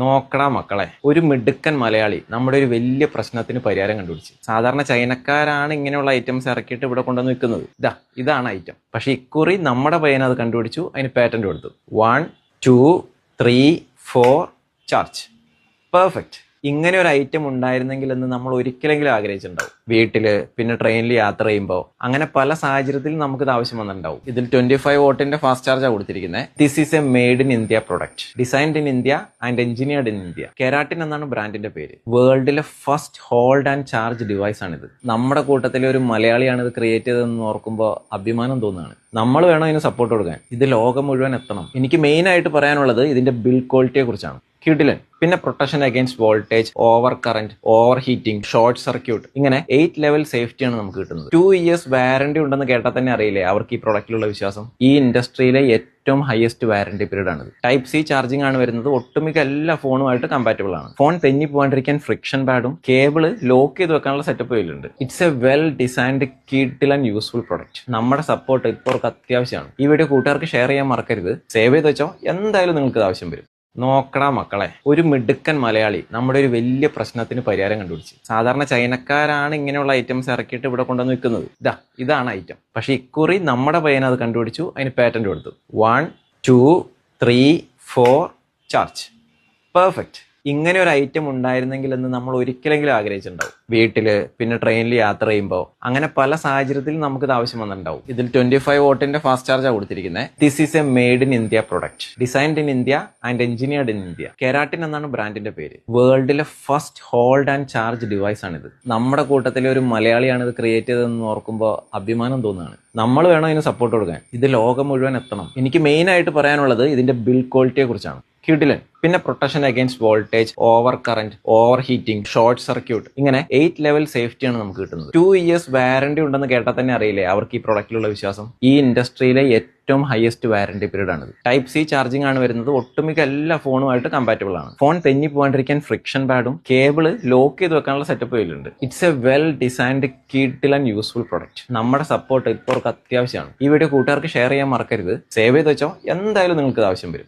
നോക്കടാ മക്കളെ, ഒരു മിടുക്കൻ മലയാളി നമ്മുടെ ഒരു വലിയ പ്രശ്നത്തിന് പരിഹാരം കണ്ടുപിടിച്ചു. സാധാരണ ചൈനക്കാരാണ് ഇങ്ങനെയുള്ള ഐറ്റംസ് ഇറക്കിയിട്ട് ഇവിടെ കൊണ്ടുവന്ന് വിൽക്കുന്നത്. ഇതാണ് ഐറ്റം. പക്ഷെ ഇക്കുറി നമ്മുടെ പയ്യൻ അത് കണ്ടുപിടിച്ചു, അതിന് പാറ്റന്റ് കൊടുത്തു. 1 2 3 4 ചാർജ്. പെർഫെക്റ്റ്. ഇങ്ങനെ ഒരു ഐറ്റം ഉണ്ടായിരുന്നെങ്കിൽ എന്ന് നമ്മൾ ഒരിക്കലെങ്കിലും ആഗ്രഹിച്ചിട്ടുണ്ടാവും. വീട്ടില്, പിന്നെ ട്രെയിനിൽ യാത്ര ചെയ്യുമ്പോൾ, അങ്ങനെ പല സാഹചര്യത്തിലും നമുക്കിത് ആവശ്യം വന്നിട്ടുണ്ടാവും. ഇതിൽ 25 വോട്ടിന്റെ ഫാസ്റ്റ് ചാർജാണ് കൊടുത്തിരിക്കുന്നത്. This is a made in India product, designed in India and engineered in India. Keratin എന്നാണ് ബ്രാൻഡിന്റെ പേര്. വേൾഡിലെ first hold and charge device ആണിത്. നമ്മുടെ കൂട്ടത്തിലെ ഒരു മലയാളിയാണ് ഇത് ക്രിയേറ്റ് ചെയ്തതെന്ന് ഓർക്കുമ്പോൾ അഭിമാനം തോന്നുകയാണ്. നമ്മൾ വേണം ഇതിന് സപ്പോർട്ട് കൊടുക്കാൻ. ഇത് ലോകം മുഴുവൻ എത്തണം. എനിക്ക് മെയിൻ ആയിട്ട് പറയാനുള്ളത് ഇതിന്റെ ബിൽഡ് ക്വാളിറ്റിയെ കുറിച്ചാണ്. കിടിലൻ. പിന്നെ protection against voltage, over current, over heating, short circuit, ഇങ്ങനെ 8 ലെവൽ സേഫ്റ്റിയാണ് നമുക്ക് കിട്ടുന്നത്. 2 years വാറന്റി ഉണ്ടെന്ന് കേട്ടാൽ തന്നെ അറിയില്ലേ അവർക്ക് ഈ പ്രൊഡക്റ്റിലുള്ള വിശ്വാസം. ഈ ഇൻഡസ്ട്രിയിലെ ഏറ്റവും ഹയസ്റ്റ് വാറന്റി പീരീഡ് ആണ്. ടൈപ്പ് സി ചാർജിംഗ് ആണ് വരുന്നത്. ഒട്ടുമിക്ക എല്ലാ ഫോണുമായിട്ട് കമ്പാറ്റബിൾ ആണ്. ഫോൺ തെന്നി പോകാണ്ടിരിക്കാൻ ഫ്രിക്ഷൻ പാഡും കേബിള് ലോക്ക് ചെയ്ത് വെക്കാനുള്ള സെറ്റപ്പ് ഇതിലുണ്ട്. ഇറ്റ്സ് എ വെൽ ഡിസൈൻഡ് കിഡിൽ ആൻഡ് യൂസ്ഫുൾ പ്രൊഡക്റ്റ്. നമ്മുടെ സപ്പോർട്ട് ഇപ്പോൾ അത്യാവശ്യമാണ്. ഈ വീഡിയോ കൂട്ടുകാർക്ക് ഷെയർ ചെയ്യാൻ മറക്കരുത്. സേവ് ചെയ്ത് വെച്ചോ, എന്തായാലും നിങ്ങൾക്ക് ഇത് ആവശ്യം വരും. നോക്കടാ മക്കളെ, ഒരു മിടുക്കൻ മലയാളി നമ്മുടെ ഒരു വലിയ പ്രശ്നത്തിന് പരിഹാരം കണ്ടുപിടിച്ചു. സാധാരണ ചൈനക്കാരാണ് ഇങ്ങനെയുള്ള ഐറ്റംസ് ഇറക്കിയിട്ട് ഇവിടെ കൊണ്ടുവന്ന് വിൽക്കുന്നത്. ഇതാണ് ഐറ്റം. പക്ഷെ ഇക്കുറി നമ്മുടെ പയ്യൻ അത് കണ്ടുപിടിച്ചു, അതിന് പാറ്റന്റ് കൊടുത്തു. 1 2 3 4 ചാർജ്. പെർഫെക്റ്റ്. ഇങ്ങനെ ഒരു ഐറ്റം ഉണ്ടായിരുന്നെങ്കിൽ എന്ന് നമ്മൾ ഒരിക്കലെങ്കിലും ആഗ്രഹിച്ചിട്ടുണ്ടാവും. വീട്ടില്, പിന്നെ ട്രെയിനിൽ യാത്ര ചെയ്യുമ്പോൾ, അങ്ങനെ പല സാഹചര്യത്തിലും നമുക്കിത് ആവശ്യം വന്നിട്ടുണ്ടാവും. ഇതിൽ 25 വോട്ടിന്റെ ഫാസ്റ്റ് ചാർജാണ് കൊടുത്തിരിക്കുന്നത്. This is a made in India product, designed in India and engineered in India. Keratin എന്നാണ് ബ്രാൻഡിന്റെ പേര്. വേൾഡിലെ first hold and charge device ആണിത്. നമ്മുടെ കൂട്ടത്തിലെ ഒരു മലയാളിയാണ് ഇത് ക്രിയേറ്റ് ചെയ്തതെന്ന് ഓർക്കുമ്പോൾ അഭിമാനം തോന്നുകയാണ്. നമ്മൾ വേണം ഇതിന് സപ്പോർട്ട് കൊടുക്കാൻ. ഇത് ലോകം മുഴുവൻ എത്തണം. എനിക്ക് മെയിൻ ആയിട്ട് പറയാനുള്ളത് ഇതിന്റെ ബിൽഡ് ക്വാളിറ്റിയെ കുറിച്ചാണ്. കിടിലൻ. പിന്നെ protection against voltage, over current, over heating, short circuit, ഇങ്ങനെ 8 ലെവൽ സേഫ്റ്റിയാണ് നമുക്ക് കിട്ടുന്നത്. 2 years വാറന്റി ഉണ്ടെന്ന് കേട്ടാൽ തന്നെ അറിയില്ലേ അവർക്ക് ഈ പ്രൊഡക്റ്റിലുള്ള വിശ്വാസം. ഈ ഇൻഡസ്ട്രിയിലെ ഏറ്റവും ഹയസ്റ്റ് വാറന്റി പീരീഡ് ആണ്. ടൈപ്പ് സി ചാർജിംഗ് ആണ് വരുന്നത്. ഒട്ടുമിക്ക എല്ലാ ഫോണുമായിട്ട് കമ്പാറ്റബിൾ ആണ്. ഫോൺ തെന്നി പോകാണ്ടിരിക്കാൻ ഫ്രിക്ഷൻ പാഡും കേബിള് ലോക്ക് ചെയ്ത് വെക്കാനുള്ള സെറ്റപ്പ് ഇതിലുണ്ട്. ഇറ്റ്സ് എ വെൽ ഡിസൈൻഡ് കിഡിൽ ആൻഡ് യൂസ്ഫുൾ പ്രൊഡക്റ്റ്. നമ്മുടെ സപ്പോർട്ട് ഇപ്പോൾ അത്യാവശ്യമാണ്. ഈ വീഡിയോ കൂട്ടുകാർക്ക് ഷെയർ ചെയ്യാൻ മറക്കരുത്. സേവ് ചെയ്ത് വെച്ചോ, എന്തായാലും നിങ്ങൾക്ക് ഇത് ആവശ്യം വരും.